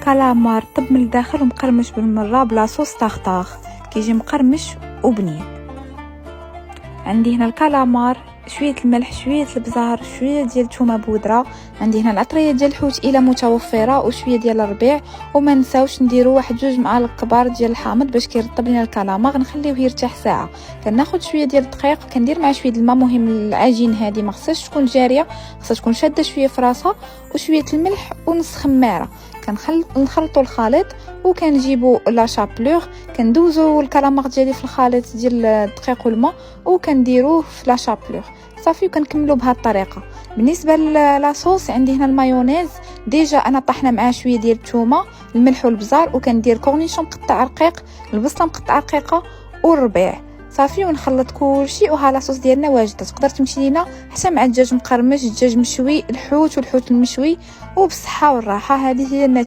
كالامار طب من الداخل ومقرمش بالمره بلا صوص طاخ كيجي مقرمش وبنين. عندي هنا الكالامار، شويه الملح، شويه البزار، شويه ديال الثومه بودره. عندي هنا العطريه ديال الحوت الا متوفره وشويه ديال الربيع. وما نساوش نديروا واحد 2 معالق كبار ديال الحامض باش كيرطب لينا الكالامار. نخليوه يرتاح ساعه. كناخذ شويه ديال الدقيق كندير مع شويه الماء. مهم العجين هذه ما خصهاش تكون جاريه، خصها تكون شاده شويه في راسها، وشويه الملح ونص خماره. نخلطوا الخليط وكنجيبوا لا شابلور، كندوزوا الكالامار ديالي في الخليط ديال الدقيق والماء وكنديروه في لا شابلور صافي. وكنكملوا بهذه الطريقه. بالنسبه لاصوص عندي هنا المايونيز، ديجا انا طحنا معاه شويه ديال الثومه، الملح والبزار، وكندير كورنيشون مقطع رقيق، البصله مقطعه رقيقه والربيع صافي. ونخلط كلشي وها لاصوص ديالنا واجده. تقدر تمشي لينا حتى مع الدجاج مقرمش، الدجاج مشوي، الحوت والحوت المشوي، وبالصحه والراحه. هذه هي